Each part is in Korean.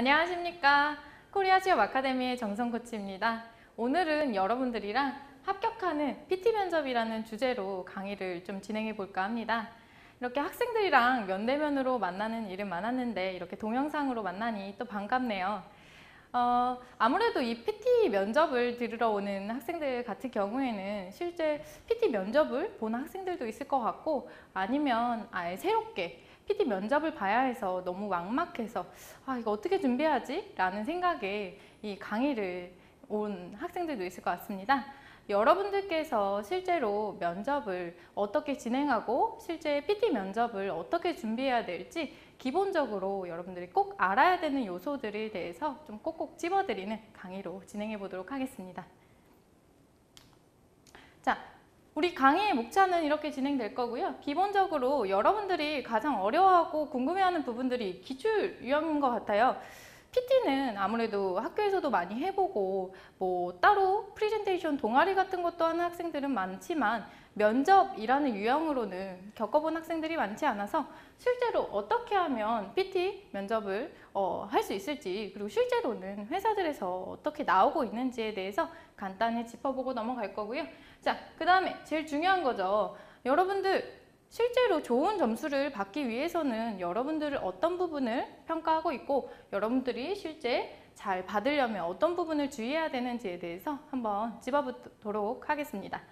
안녕하십니까. 코리아 취업 아카데미의 정선 코치입니다. 오늘은 여러분들이랑 합격하는 PT 면접이라는 주제로 강의를 좀 진행해 볼까 합니다. 이렇게 학생들이랑 면대면으로 만나는 일은 많았는데 이렇게 동영상으로 만나니 또 반갑네요. 아무래도 이 PT 면접을 들으러 오는 학생들 같은 경우에는 실제 PT 면접을 보는 학생들도 있을 것 같고, 아니면 아예 새롭게 PT 면접을 봐야 해서 너무 막막해서 이거 어떻게 준비하지? 라는 생각에 이 강의를 온 학생들도 있을 것 같습니다. 여러분들께서 실제로 면접을 어떻게 진행하고 실제 PT 면접을 어떻게 준비해야 될지 기본적으로 여러분들이 꼭 알아야 되는 요소들에 대해서 좀 꼭꼭 집어드리는 강의로 진행해 보도록 하겠습니다. 자, 우리 강의의 목차는 이렇게 진행될 거고요. 기본적으로 여러분들이 가장 어려워하고 궁금해하는 부분들이 기출 유형인 것 같아요. PT는 아무래도 학교에서도 많이 해보고 따로 프레젠테이션 동아리 같은 것도 하는 학생들은 많지만 면접이라는 유형으로는 겪어본 학생들이 많지 않아서 실제로 어떻게 하면 PT 면접을 할 수 있을지, 그리고 실제로는 회사들에서 어떻게 나오고 있는지에 대해서 간단히 짚어보고 넘어갈 거고요. 자, 그 다음에 제일 중요한 거죠. 여러분들 실제로 좋은 점수를 받기 위해서는 여러분들을 어떤 부분을 평가하고 있고, 여러분들이 실제 잘 받으려면 어떤 부분을 주의해야 되는지에 대해서 한번 짚어보도록 하겠습니다.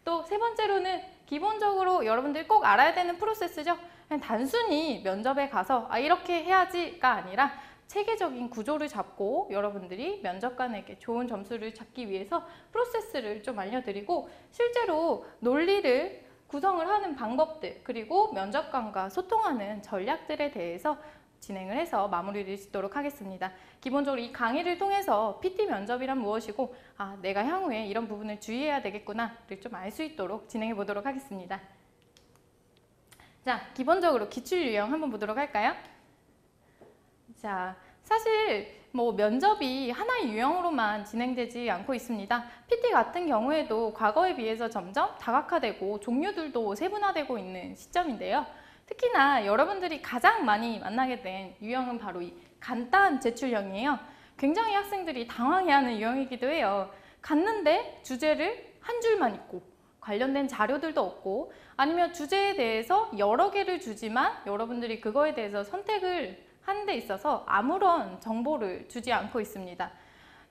또 세 번째로는 기본적으로 여러분들이 꼭 알아야 되는 프로세스죠. 그냥 단순히 면접에 가서 이렇게 해야지가 아니라 체계적인 구조를 잡고 여러분들이 면접관에게 좋은 점수를 잡기 위해서 프로세스를 좀 알려드리고, 실제로 논리를 구성을 하는 방법들, 그리고 면접관과 소통하는 전략들에 대해서 진행을 해서 마무리를 짓도록 하겠습니다. 기본적으로 이 강의를 통해서 PT 면접이란 무엇이고 내가 향후에 이런 부분을 주의해야 되겠구나를 좀 알 수 있도록 진행해 보도록 하겠습니다. 자, 기본적으로 기출 유형 한번 보도록 할까요? 자, 사실 면접이 하나의 유형으로만 진행되지 않고 있습니다. PT 같은 경우에도 과거에 비해서 점점 다각화되고 종류들도 세분화되고 있는 시점인데요. 특히나 여러분들이 가장 많이 만나게 된 유형은 바로 이 간단 제출형이에요. 굉장히 학생들이 당황해하는 유형이기도 해요. 갔는데 주제를 한 줄만 읽고 관련된 자료들도 없고, 아니면 주제에 대해서 여러 개를 주지만 여러분들이 그거에 대해서 선택을 하는 데 있어서 아무런 정보를 주지 않고 있습니다.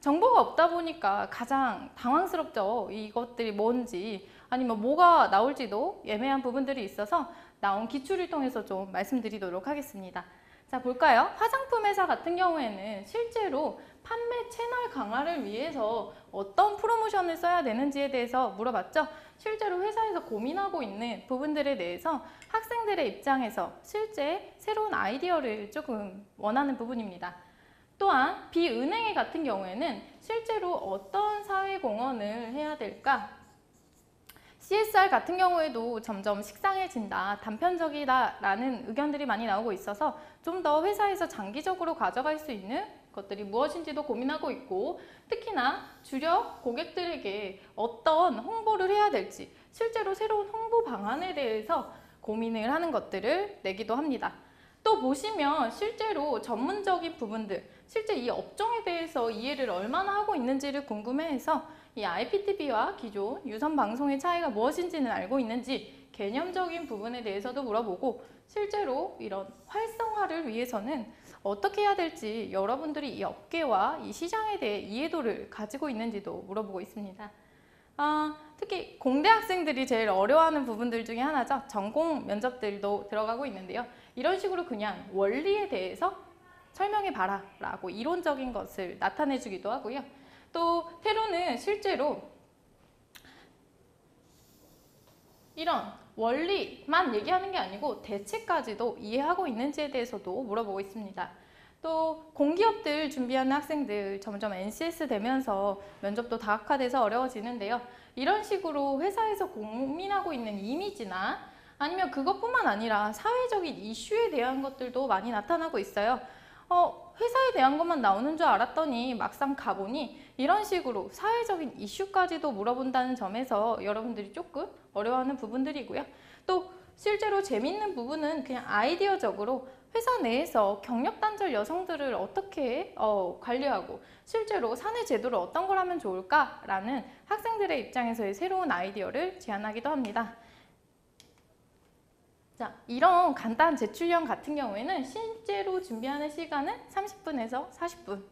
정보가 없다 보니까 가장 당황스럽죠. 이것들이 뭔지, 아니면 뭐가 나올지도 애매한 부분들이 있어서 나온 기출을 통해서 좀 말씀드리도록 하겠습니다. 자, 볼까요? 화장품 회사 같은 경우에는 실제로 판매 채널 강화를 위해서 어떤 프로모션을 써야 되는지에 대해서 물어봤죠. 실제로 회사에서 고민하고 있는 부분들에 대해서 학생들의 입장에서 실제 새로운 아이디어를 조금 원하는 부분입니다. 또한 비은행회 같은 경우에는 실제로 어떤 사회공헌을 해야 될까? CSR 같은 경우에도 점점 식상해진다, 단편적이다 라는 의견들이 많이 나오고 있어서 좀 더 회사에서 장기적으로 가져갈 수 있는 것들이 무엇인지도 고민하고 있고, 특히나 주력 고객들에게 어떤 홍보를 해야 될지 실제로 새로운 홍보 방안에 대해서 고민을 하는 것들을 내기도 합니다. 또 보시면 실제로 전문적인 부분들, 실제 이 업종에 대해서 이해를 얼마나 하고 있는지를 궁금해해서 이 IPTV와 기존 유선 방송의 차이가 무엇인지는 알고 있는지 개념적인 부분에 대해서도 물어보고, 실제로 이런 활성화를 위해서는 어떻게 해야 될지 여러분들이 이 업계와 이 시장에 대해 이해도를 가지고 있는지도 물어보고 있습니다. 특히 공대 학생들이 제일 어려워하는 부분들 중에 하나죠. 전공 면접들도 들어가고 있는데요. 이런 식으로 그냥 원리에 대해서 설명해 봐라 라고 이론적인 것을 나타내 주기도 하고요. 또 때로는 실제로 이런 원리만 얘기하는 게 아니고 대체까지도 이해하고 있는지에 대해서도 물어보고 있습니다. 또 공기업들 준비하는 학생들 점점 NCS 되면서 면접도 다각화돼서 어려워지는데요. 이런 식으로 회사에서 고민하고 있는 이미지나 아니면 그것뿐만 아니라 사회적인 이슈에 대한 것들도 많이 나타나고 있어요. 회사에 대한 것만 나오는 줄 알았더니 막상 가보니 이런 식으로 사회적인 이슈까지도 물어본다는 점에서 여러분들이 조금 어려워하는 부분들이고요. 또 실제로 재밌는 부분은 그냥 아이디어적으로 회사 내에서 경력 단절 여성들을 어떻게 관리하고 실제로 사내 제도를 어떤 걸 하면 좋을까라는 학생들의 입장에서의 새로운 아이디어를 제안하기도 합니다. 자, 이런 간단 제출형 같은 경우에는 실제로 준비하는 시간은 30분에서 40분.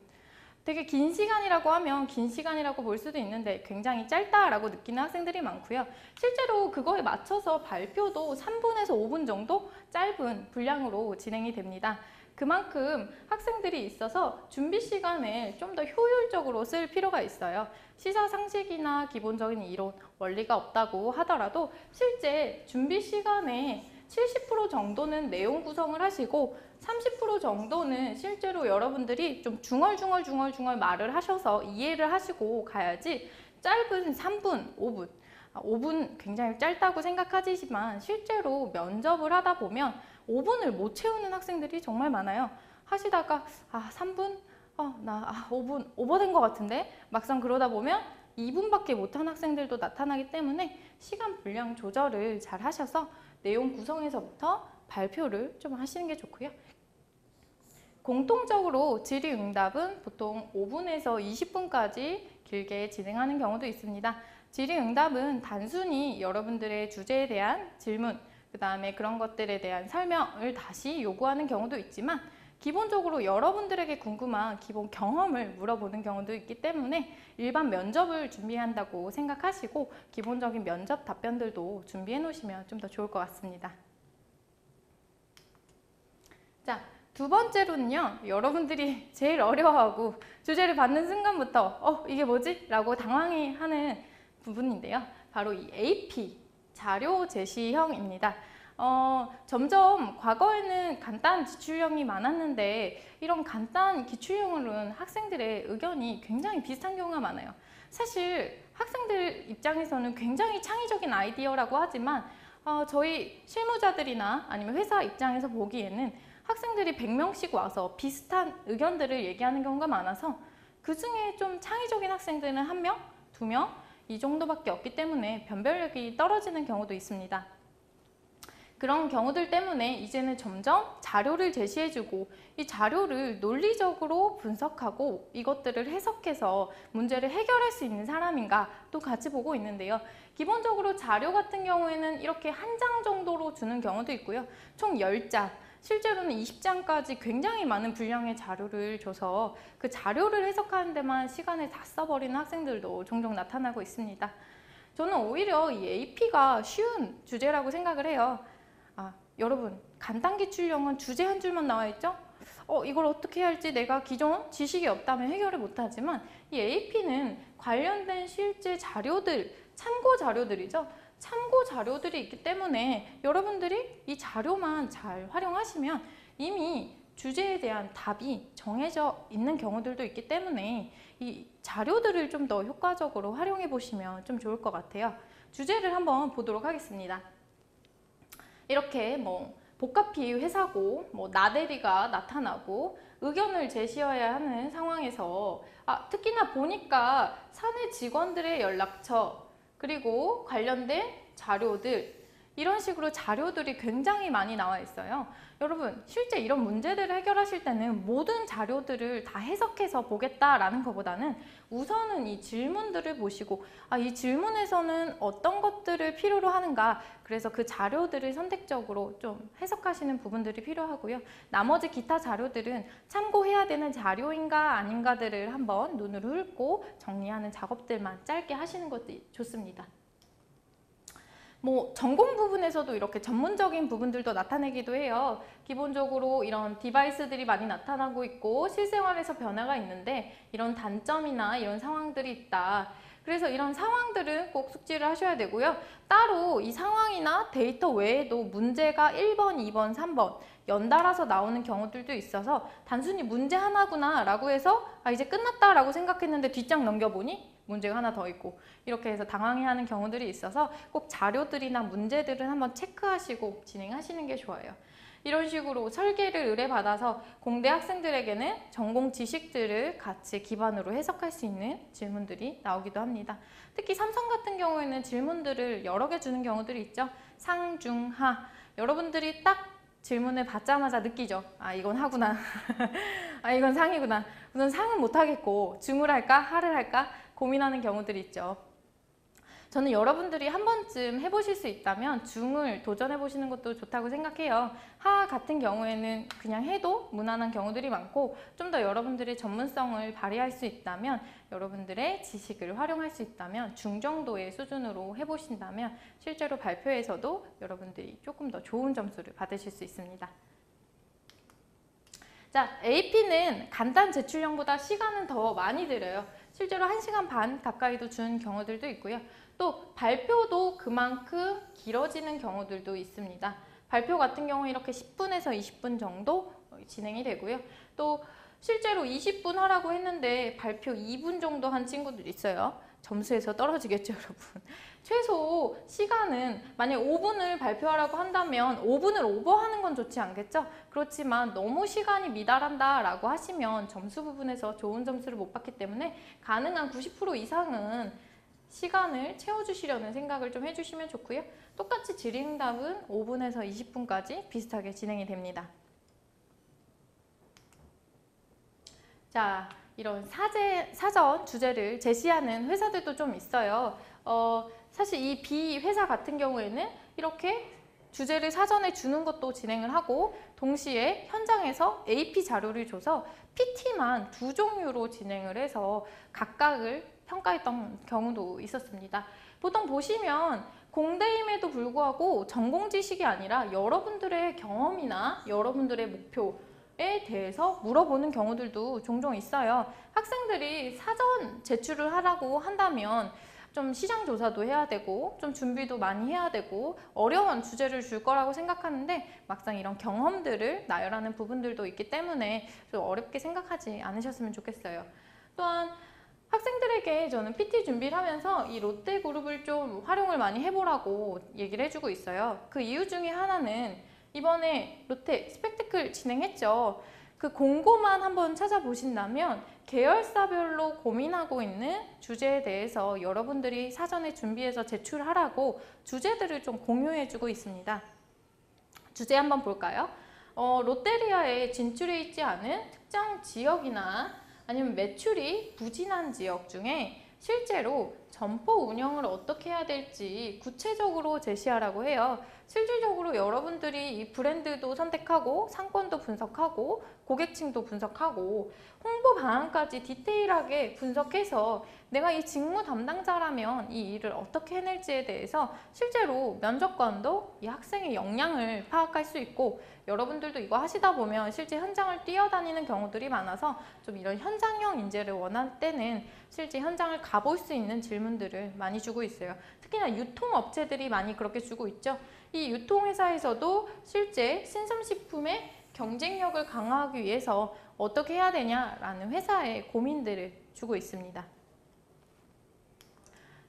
되게 긴 시간이라고 하면 긴 시간이라고 볼 수도 있는데 굉장히 짧다라고 느끼는 학생들이 많고요. 실제로 그거에 맞춰서 발표도 3분에서 5분 정도 짧은 분량으로 진행이 됩니다. 그만큼 학생들이 있어서 준비 시간을 좀 더 효율적으로 쓸 필요가 있어요. 시사상식이나 기본적인 이론, 원리가 없다고 하더라도 실제 준비 시간에 70% 정도는 내용 구성을 하시고 30% 정도는 실제로 여러분들이 좀 중얼중얼 말을 하셔서 이해를 하시고 가야지 짧은 3분, 5분 5분 굉장히 짧다고 생각하시지만 실제로 면접을 하다 보면 5분을 못 채우는 학생들이 정말 많아요. 하시다가 3분? 5분 오버된 것 같은데? 막상 그러다 보면 2분밖에 못한 학생들도 나타나기 때문에 시간 분량 조절을 잘 하셔서 내용 구성에서부터 발표를 좀 하시는 게 좋고요. 공통적으로 질의응답은 보통 5분에서 20분까지 길게 진행하는 경우도 있습니다. 질의응답은 단순히 여러분들의 주제에 대한 질문, 그 다음에 그런 것들에 대한 설명을 다시 요구하는 경우도 있지만 기본적으로 여러분들에게 궁금한 기본 경험을 물어보는 경우도 있기 때문에 일반 면접을 준비한다고 생각하시고 기본적인 면접 답변들도 준비해 놓으시면 좀 더 좋을 것 같습니다. 자, 두 번째로는요, 여러분들이 제일 어려워하고 주제를 받는 순간부터 이게 뭐지? 라고 당황해하는 부분인데요. 바로 이 AP, 자료 제시형입니다. 점점 과거에는 간단 기출형이 많았는데 이런 간단 기출형으로는 학생들의 의견이 굉장히 비슷한 경우가 많아요. 사실 학생들 입장에서는 굉장히 창의적인 아이디어라고 하지만 저희 실무자들이나 아니면 회사 입장에서 보기에는 학생들이 100명씩 와서 비슷한 의견들을 얘기하는 경우가 많아서 그 중에 좀 창의적인 학생들은 1명, 2명 이 정도밖에 없기 때문에 변별력이 떨어지는 경우도 있습니다. 그런 경우들 때문에 이제는 점점 자료를 제시해주고 이 자료를 논리적으로 분석하고 이것들을 해석해서 문제를 해결할 수 있는 사람인가 또 같이 보고 있는데요. 기본적으로 자료 같은 경우에는 이렇게 한 장 정도로 주는 경우도 있고요. 총 10장, 실제로는 20장까지 굉장히 많은 분량의 자료를 줘서 그 자료를 해석하는 데만 시간을 다 써버리는 학생들도 종종 나타나고 있습니다. 저는 오히려 이 AP가 쉬운 주제라고 생각을 해요. 여러분, 간단 기출형은 주제 한 줄만 나와 있죠? 이걸 어떻게 해야 할지 내가 기존 지식이 없다면 해결을 못하지만 이 AP는 관련된 실제 자료들, 참고 자료들이죠. 참고 자료들이 있기 때문에 여러분들이 이 자료만 잘 활용하시면 이미 주제에 대한 답이 정해져 있는 경우들도 있기 때문에 이 자료들을 좀 더 효과적으로 활용해 보시면 좀 좋을 것 같아요. 주제를 한번 보도록 하겠습니다. 이렇게 복합 회사고 나대리가 나타나고 의견을 제시해야 하는 상황에서 특히나 보니까 사내 직원들의 연락처 그리고 관련된 자료들 이런 식으로 자료들이 굉장히 많이 나와 있어요. 여러분, 실제 이런 문제들을 해결하실 때는 모든 자료들을 다 해석해서 보겠다라는 것보다는 우선은 이 질문들을 보시고 이 질문에서는 어떤 것들을 필요로 하는가, 그래서 그 자료들을 선택적으로 좀 해석하시는 부분들이 필요하고요. 나머지 기타 자료들은 참고해야 되는 자료인가 아닌가들을 한번 눈으로 훑고 정리하는 작업들만 짧게 하시는 것도 좋습니다. 전공 부분에서도 이렇게 전문적인 부분들도 나타내기도 해요. 기본적으로 이런 디바이스들이 많이 나타나고 있고 실생활에서 변화가 있는데 이런 단점이나 이런 상황들이 있다. 그래서 이런 상황들은 꼭 숙지를 하셔야 되고요. 따로 이 상황이나 데이터 외에도 문제가 1번, 2번, 3번 연달아서 나오는 경우들도 있어서 단순히 문제 하나구나 라고 해서 이제 끝났다 라고 생각했는데 뒷장 넘겨보니 문제가 하나 더 있고 이렇게 해서 당황해하는 경우들이 있어서 꼭 자료들이나 문제들은 한번 체크하시고 진행하시는 게 좋아요. 이런 식으로 설계를 의뢰받아서 공대 학생들에게는 전공 지식들을 같이 기반으로 해석할 수 있는 질문들이 나오기도 합니다. 특히 삼성 같은 경우에는 질문들을 여러 개 주는 경우들이 있죠. 상, 중, 하. 여러분들이 딱 질문을 받자마자 느끼죠. 아, 이건 하구나. 아, 이건 상이구나. 우선 상은 못하겠고 중을 할까 하를 할까 고민하는 경우들이 있죠. 저는 여러분들이 한 번쯤 해보실 수 있다면 중을 도전해보시는 것도 좋다고 생각해요. 하 같은 경우에는 그냥 해도 무난한 경우들이 많고 좀 더 여러분들의 전문성을 발휘할 수 있다면, 여러분들의 지식을 활용할 수 있다면 중 정도의 수준으로 해보신다면 실제로 발표에서도 여러분들이 조금 더 좋은 점수를 받으실 수 있습니다. 자, AP는 간단 제출형보다 시간은 더 많이 들어요. 실제로 1시간 반 가까이도 준 경우들도 있고요. 또 발표도 그만큼 길어지는 경우들도 있습니다. 발표 같은 경우는 이렇게 10분에서 20분 정도 진행이 되고요. 또 실제로 20분 하라고 했는데 발표 2분 정도 한 친구들이 있어요. 점수에서 떨어지겠죠, 여러분. 최소 시간은 만약 5분을 발표하라고 한다면 5분을 오버하는 건 좋지 않겠죠? 그렇지만 너무 시간이 미달한다 라고 하시면 점수 부분에서 좋은 점수를 못 받기 때문에 가능한 90% 이상은 시간을 채워주시려는 생각을 좀 해주시면 좋고요. 똑같이 질의응답은 5분에서 20분까지 비슷하게 진행이 됩니다. 자, 이런 사전 주제를 제시하는 회사들도 좀 있어요. 사실 이 B회사 같은 경우에는 이렇게 주제를 사전에 주는 것도 진행을 하고 동시에 현장에서 AP 자료를 줘서 PT만 2종류로 진행을 해서 각각을 평가했던 경우도 있었습니다. 보통 보시면 공대임에도 불구하고 전공 지식이 아니라 여러분들의 경험이나 여러분들의 목표에 대해서 물어보는 경우들도 종종 있어요. 학생들이 사전 제출을 하라고 한다면 좀 시장 조사도 해야 되고 좀 준비도 많이 해야 되고 어려운 주제를 줄 거라고 생각하는데 막상 이런 경험들을 나열하는 부분들도 있기 때문에 좀 어렵게 생각하지 않으셨으면 좋겠어요. 또한 학생들에게 저는 PT 준비를 하면서 이 롯데그룹을 좀 활용을 많이 해보라고 얘기를 해주고 있어요. 그 이유 중에 하나는 이번에 롯데 스펙테클 진행했죠. 그 공고만 한번 찾아보신다면 계열사별로 고민하고 있는 주제에 대해서 여러분들이 사전에 준비해서 제출하라고 주제들을 좀 공유해주고 있습니다. 주제 한번 볼까요? 롯데리아에 진출해 있지 않은 특정 지역이나 아니면 매출이 부진한 지역 중에 실제로 점포 운영을 어떻게 해야 될지 구체적으로 제시하라고 해요. 실질적으로 여러분들이 이 브랜드도 선택하고 상권도 분석하고 고객층도 분석하고 홍보 방안까지 디테일하게 분석해서 내가 이 직무 담당자라면 이 일을 어떻게 해낼지에 대해서 실제로 면접관도 이 학생의 역량을 파악할 수 있고 여러분들도 이거 하시다 보면 실제 현장을 뛰어다니는 경우들이 많아서 좀 이런 현장형 인재를 원할 때는 실제 현장을 가볼 수 있는 질문들을 많이 주고 있어요. 특히나 유통업체들이 많이 그렇게 주고 있죠. 이 유통회사에서도 실제 신선식품의 경쟁력을 강화하기 위해서 어떻게 해야 되냐라는 회사의 고민들을 주고 있습니다.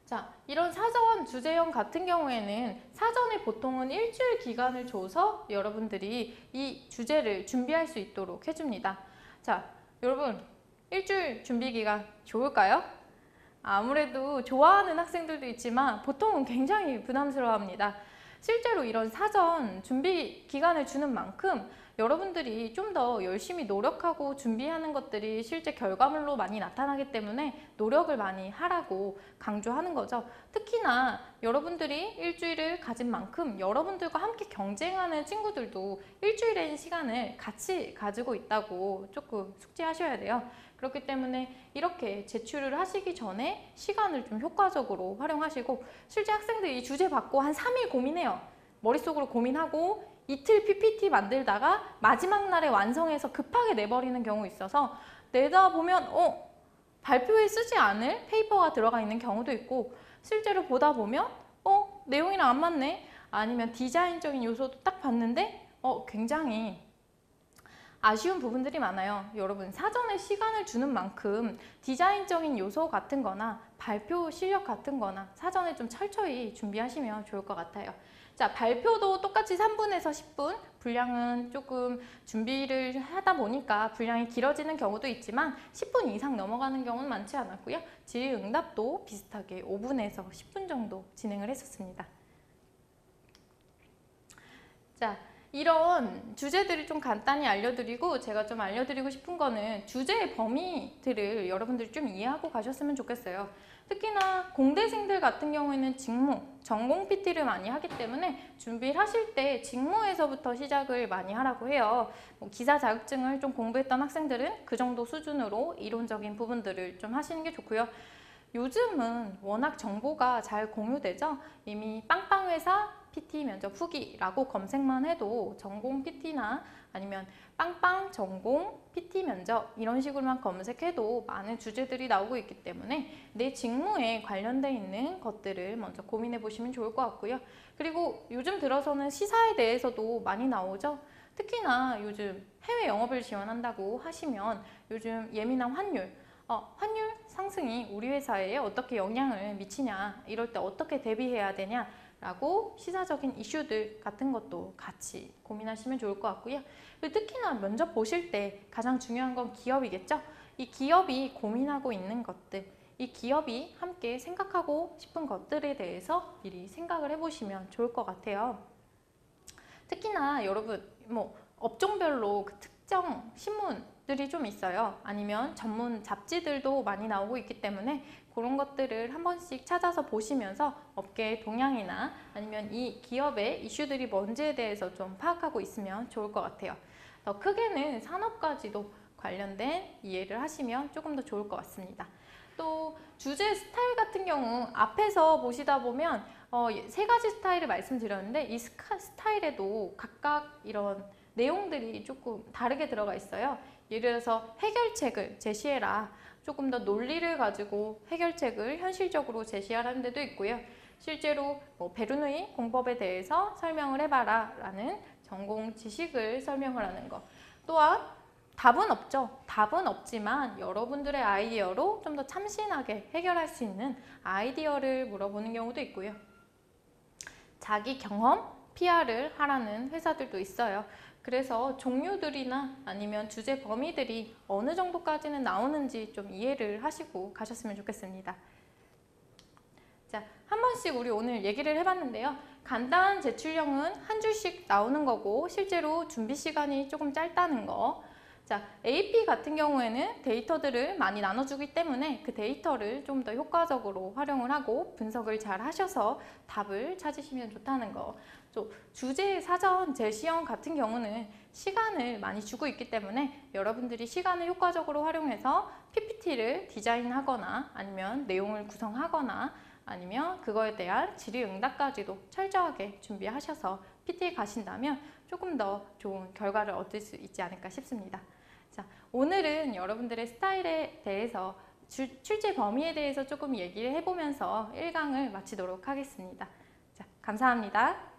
자, 이런 사전 주제형 같은 경우에는 사전에 보통은 일주일 기간을 줘서 여러분들이 이 주제를 준비할 수 있도록 해줍니다. 자, 여러분 일주일 준비 기간 좋을까요? 아무래도 좋아하는 학생들도 있지만 보통은 굉장히 부담스러워합니다. 실제로 이런 사전 준비 기간을 주는 만큼 여러분들이 좀 더 열심히 노력하고 준비하는 것들이 실제 결과물로 많이 나타나기 때문에 노력을 많이 하라고 강조하는 거죠. 특히나 여러분들이 일주일을 가진 만큼 여러분들과 함께 경쟁하는 친구들도 일주일의 시간을 같이 가지고 있다고 조금 숙지하셔야 돼요. 그렇기 때문에 이렇게 제출을 하시기 전에 시간을 좀 효과적으로 활용하시고 실제 학생들이 이 주제 받고 한 3일 고민해요. 머릿속으로 고민하고 이틀 PPT 만들다가 마지막 날에 완성해서 급하게 내버리는 경우 있어서 내다 보면 발표에 쓰지 않을 페이퍼가 들어가 있는 경우도 있고 실제로 보다 보면 내용이랑 안 맞네 아니면 디자인적인 요소도 딱 봤는데 굉장히 아쉬운 부분들이 많아요. 여러분 사전에 시간을 주는 만큼 디자인적인 요소 같은 거나 발표 실력 같은 거나 사전에 좀 철저히 준비하시면 좋을 것 같아요. 자, 발표도 똑같이 3분에서 10분, 분량은 조금 준비를 하다 보니까 분량이 길어지는 경우도 있지만 10분 이상 넘어가는 경우는 많지 않았고요. 질의응답도 비슷하게 5분에서 10분 정도 진행을 했었습니다. 자, 이런 주제들을 좀 간단히 알려드리고 제가 좀 알려드리고 싶은 거는 주제의 범위들을 여러분들이 좀 이해하고 가셨으면 좋겠어요. 특히나 공대생들 같은 경우에는 직무, 전공 PT를 많이 하기 때문에 준비를 하실 때 직무에서부터 시작을 많이 하라고 해요. 기사 자격증을 좀 공부했던 학생들은 그 정도 수준으로 이론적인 부분들을 좀 하시는 게 좋고요. 요즘은 워낙 정보가 잘 공유되죠. 이미 빵빵회사 PT 면접 후기라고 검색만 해도 전공 PT나 아니면 빵빵 전공 PT 면접 이런 식으로만 검색해도 많은 주제들이 나오고 있기 때문에 내 직무에 관련돼 있는 것들을 먼저 고민해 보시면 좋을 것 같고요. 그리고 요즘 들어서는 시사에 대해서도 많이 나오죠. 특히나 요즘 해외 영업을 지원한다고 하시면 요즘 예민한 환율 상승이 우리 회사에 어떻게 영향을 미치냐, 이럴 때 어떻게 대비해야 되냐 라고 시사적인 이슈들 같은 것도 같이 고민하시면 좋을 것 같고요. 그리고 특히나 면접 보실 때 가장 중요한 건 기업이겠죠. 이 기업이 고민하고 있는 것들, 이 기업이 함께 생각하고 싶은 것들에 대해서 미리 생각을 해보시면 좋을 것 같아요. 특히나 여러분 업종별로 그 특정 신문들이 좀 있어요. 아니면 전문 잡지들도 많이 나오고 있기 때문에 그런 것들을 한 번씩 찾아서 보시면서 업계의 동향이나 아니면 이 기업의 이슈들이 뭔지에 대해서 좀 파악하고 있으면 좋을 것 같아요. 더 크게는 산업까지도 관련된 이해를 하시면 조금 더 좋을 것 같습니다. 또 주제 스타일 같은 경우 앞에서 보시다 보면 세 가지 스타일을 말씀드렸는데 이 스타일에도 각각 이런 내용들이 조금 다르게 들어가 있어요. 예를 들어서 해결책을 제시해라. 조금 더 논리를 가지고 해결책을 현실적으로 제시하라는 데도 있고요. 실제로 베르누이 공법에 대해서 설명을 해봐라 라는 전공 지식을 설명을 하는 것. 또한 답은 없죠. 답은 없지만 여러분들의 아이디어로 좀 더 참신하게 해결할 수 있는 아이디어를 물어보는 경우도 있고요. 자기 경험, PR을 하라는 회사들도 있어요. 그래서 종류들이나 아니면 주제 범위들이 어느 정도까지는 나오는지 좀 이해를 하시고 가셨으면 좋겠습니다. 자, 한 번씩 우리 오늘 얘기를 해봤는데요. 간단한 제출형은 한 줄씩 나오는 거고 실제로 준비 시간이 조금 짧다는 거. 자, AP 같은 경우에는 데이터들을 많이 나눠주기 때문에 그 데이터를 좀 더 효과적으로 활용을 하고 분석을 잘 하셔서 답을 찾으시면 좋다는 거. 또 주제 사전 제시형 같은 경우는 시간을 많이 주고 있기 때문에 여러분들이 시간을 효과적으로 활용해서 PPT를 디자인하거나 아니면 내용을 구성하거나 아니면 그거에 대한 질의응답까지도 철저하게 준비하셔서 PT에 가신다면 조금 더 좋은 결과를 얻을 수 있지 않을까 싶습니다. 자, 오늘은 여러분들의 스타일에 대해서 출제 범위에 대해서 조금 얘기를 해보면서 1강을 마치도록 하겠습니다. 자, 감사합니다.